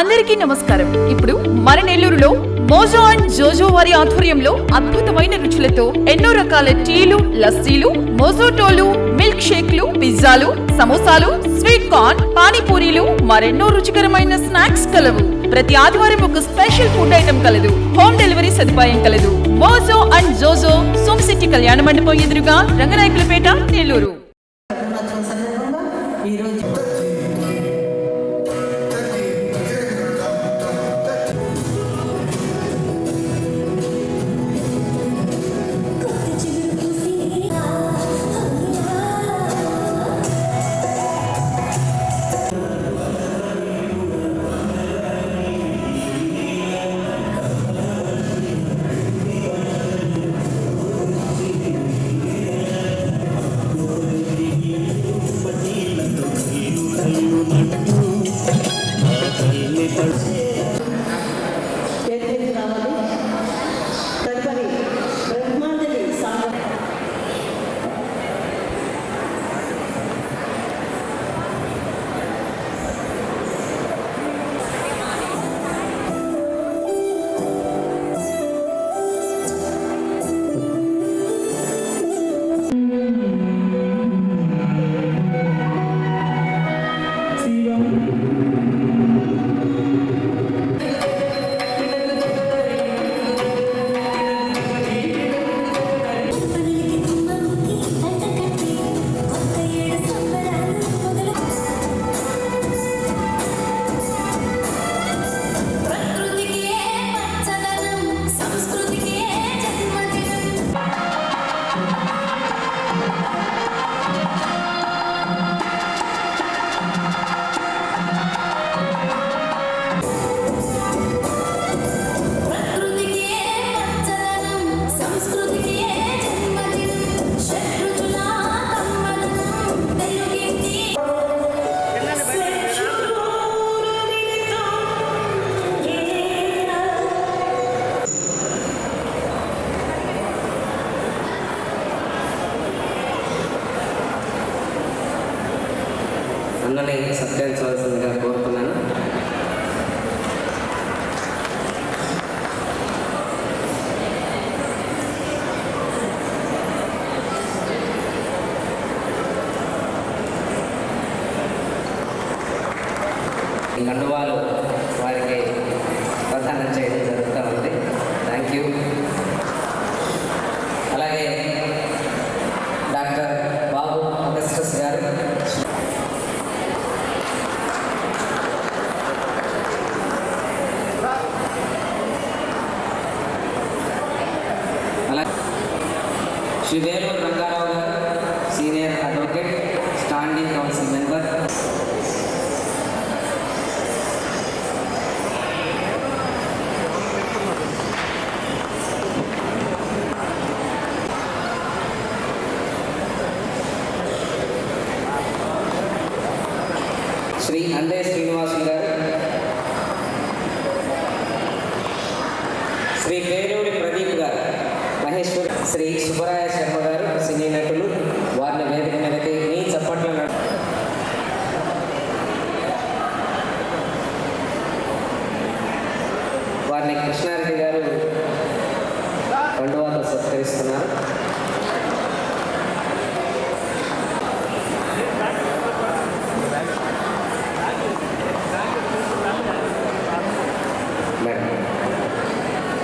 అందరికీ నమస్కారం. ఇప్పుడు మన నెల్లూరులో మోజో అండ్ జోజో వారి ఆధ్వర్యంలో అద్భుతమైన రుచులతో ఎన్నో రకాల టీలు, లస్సీలు, మోజోటోలు, మిల్క్ షేక్లు, పిజ్జాలు, సమోసాలు, స్వీట్ కార్న్, పానీపూరీలు, మరెన్నో రుచికరమైన స్నాక్స్ కలవు. ప్రతి ఆదివారం ఒక స్పెషల్ ఫుడ్ ఐటమ్ కలదు. హోమ్ డెలివరీ సదుపాయం కలదు. మోజో అండ్ జోజో, సోమ్ సిటీ కళ్యాణ మండపం ఎదురుగా, రంగనాయకులపేట, నెల్లూరు. అన్నని సత్కరించవలసిందిగా కోరుతున్నాను. ఈ కండువాలు వారికి ప్రదానం చేయడం జరుగుతూ ఉంది. Thank you. అలాగే డాక్టర్ బాబు అగస్టస్ గారు, శ్రీ వేలూరు రంగారావు గారు, senior advocate, standing counsel member, Shri Ande Srinivasulu గారు, శ్రీ పేరూరి ప్రదీప్ గారు, మహేశ్వర్, శ్రీ సుబ్బరాయ శర్మ గారు, సినీ నటులు, వారిని వేదిక మీదకి నీ చప్పట్ల వారిని కృష్ణారెడ్డి గారు కండువాతో సత్కరిస్తున్నారు.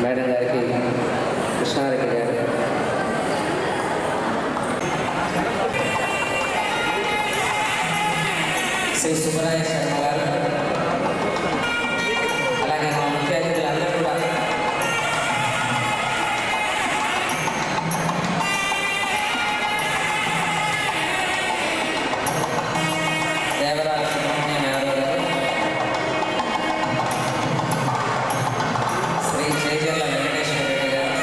మేడం గారికి కృష్ణారెడ్డి గారు, శ్రీ సుబ్బరాయ శర్మ గారు, అలాగే మా ముఖ్య అతిథులందరూ కూడా దేవరాజ సుబ్రహ్మణ్యం యాదవ్ గారు, శ్రీ చేజర్ల వెంకటేశ్వర రెడ్డి గారు,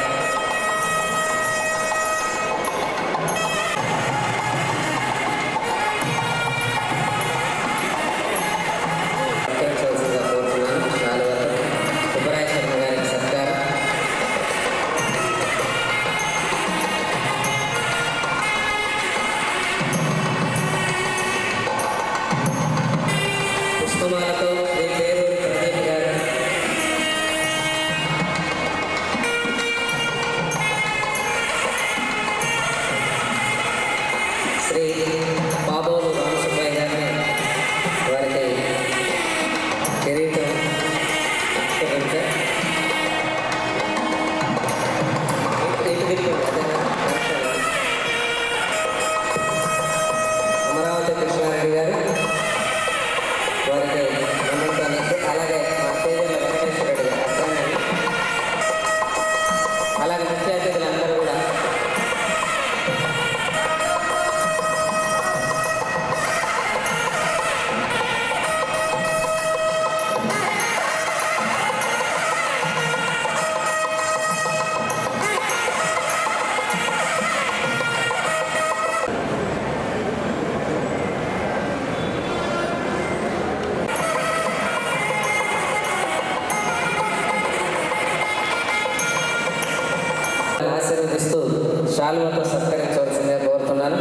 శాలువతో సత్కరించవలసిందిగా కోరుతున్నాను.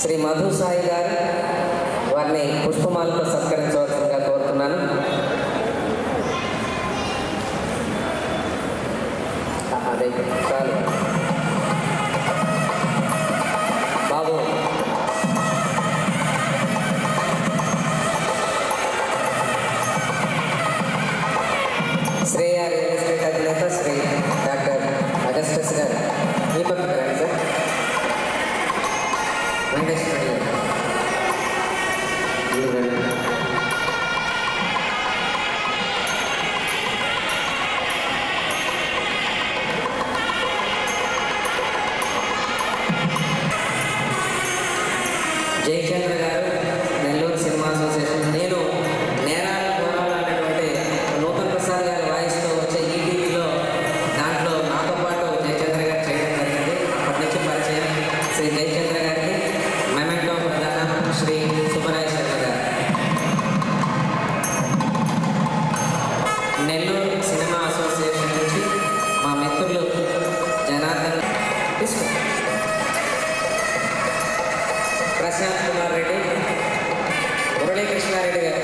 శ్రీ మధు సాయి గారు వారిని పుష్పమాలతో సత్కరించవలసిందిగా కోరుతున్నాను. అదే చాలు బాబు. శ్రేయ రియల్ ఎస్టేట్ అధినేత శ్రీ డాక్టర్ అగస్టస్ గారు ఈ పక్కన రండి సార్. వెంకటేశ్వర గారు జయచంద్ర గారు నెల్లూరు సినిమా అసోసియేషన్. నేను నేరాలు ఘోరాలు అనేటువంటి నూతన్ ప్రసాద్ గారి వాయిస్తో వచ్చే ఈటీవీలో దాంట్లో నాతో పాటు జయచంద్ర గారు చేయడం జరిగింది. అప్పటి నుంచి పరిచయం. శ్రీ జయచంద్ర గారికి మెమెంటో ప్రధాన శ్రీ సుబ్బరాయ శర్మ గారు. నెల్లూరు సినిమా అసోసియేషన్ నుంచి మా మిత్రులు జనార్దన్ ప్రశాంత్ కుమార్ రెడ్డి, మురళీకృష్ణారెడ్డి గారు,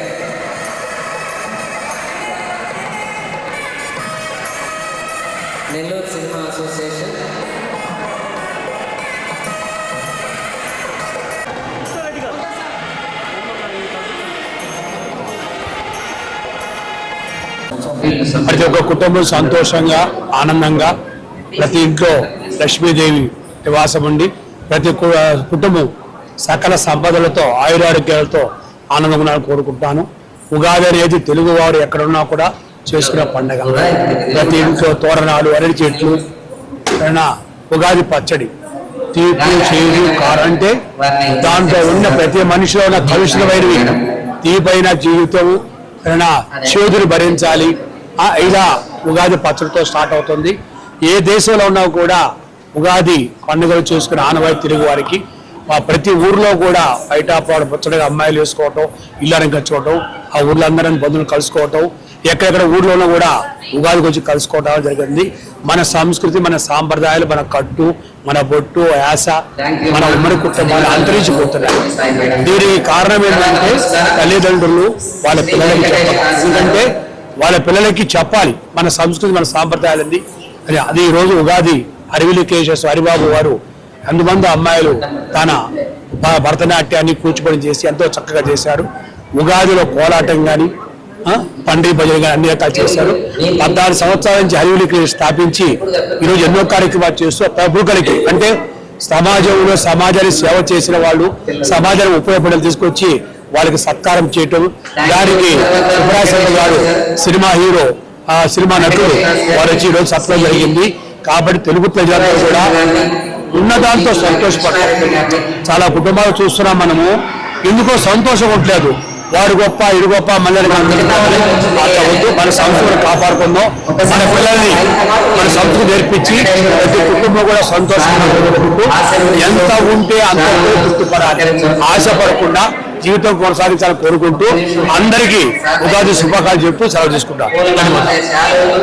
నెల్లూరు సినిమా అసోసియేషన్. ప్రతి ఒక్క కుటుంబం సంతోషంగా ఆనందంగా ప్రతి ఇంట్లో లక్ష్మీదేవి నివాసం ఉండి ప్రతి కుటుంబం సకల సంపదలతో ఆయురారోగ్యాలతో ఆనందంగా కోరుకుంటాను. ఉగాది అనేది తెలుగువారు ఎక్కడున్నా కూడా చేసుకునే పండగ. ప్రతి ఇంట్లో తోరణాలు, అరటి చెట్లు, ఉగాది పచ్చడి, తీపి చేదు కారం అంటే దాంట్లో ఉన్న ప్రతి మనిషిలో ఉన్న కలుషితమైనవి తీపైన జీవితం చేదుని భరించాలి. ఇలా ఉగాది పచ్చడితో స్టార్ట్ అవుతుంది. ఏ దేశంలో ఉన్నా కూడా ఉగాది పండుగలు చేసుకునే ఆనవాయి తెలుగు వారికి. ప్రతి ఊర్లో కూడా బయటపాడు ముచ్చటగా అమ్మాయిలు వేసుకోవటం, ఇల్లు కట్టుకోవటం, ఆ ఊర్లో అందరం బంధువులు కలుసుకోవటం, ఎక్కడెక్కడ ఊర్లోనూ కూడా ఉగాదికి వచ్చి కలుసుకోవటం జరిగింది. మన సంస్కృతి, మన సాంప్రదాయాలు, మన కట్టు, మన బొట్టు, యాస, మన ఉమ్మడి కుటుంబాలు అంతరించిపోతున్నాయి. దీనికి కారణం ఏంటంటే తల్లిదండ్రులు వాళ్ళ పిల్లలకి చెప్పాలి. ఎందుకంటే వాళ్ళ పిల్లలకి చెప్పాలి మన సంస్కృతి, మన సాంప్రదాయాలని. అది ఈరోజు ఉగాది హరివిలికేశస్ హరిబాబు వారు అందుమంది అమ్మాయిలు తన భరతనాట్యాన్ని కూచిపూడి చేసి ఎంతో చక్కగా చేశారు. ఉగాదిలో కోలాటం కానీ పండ్రి భజన కానీ అన్ని రకాలు చేశారు. 14 సంవత్సరాల నుంచి హరివిలికేశస్ స్థాపించి ఈరోజు ఎన్నో కార్యక్రమాలు చేస్తూ ప్రముఖులకి అంటే సమాజంలో సమాజాన్ని సేవ చేసిన వాళ్ళు, సమాజానికి ఉపయోగపడేది తీసుకొచ్చి వాళ్ళకి సత్కారం చేయటం. దానికి సుబ్బరాయ శర్మ గారు సినిమా హీరో, సినిమా నటుడు వారు వచ్చి ఈరోజు సత్కారం జరిగింది. కాబట్టి తెలుగు ప్రజలందరూ కూడా ఉన్నదాంతో సంతోషపడతారు. చాలా కుటుంబాలు చూస్తున్నాం మనము, ఎందుకో సంతోషం ఉండలేదు. వాడు గొప్ప, ఇడు గొప్ప, మళ్ళీ అట్లా వద్దు. మన సంస్కృతిని కాపాడుకుందాం. మన పిల్లల్ని మన సంస్కృతి నేర్పించి ప్రతి కుటుంబం కూడా సంతోషంగా ఎంత ఉంటే అంత తృప్తిపడాలి. ఆశపడకుండా జీవితం కొనసాగించాలని కోరుకుంటూ అందరికీ ఉగాది శుభాకాంక్షలు చెప్తూ సెలవు తీసుకుంటాం. ధన్యవాదాలు.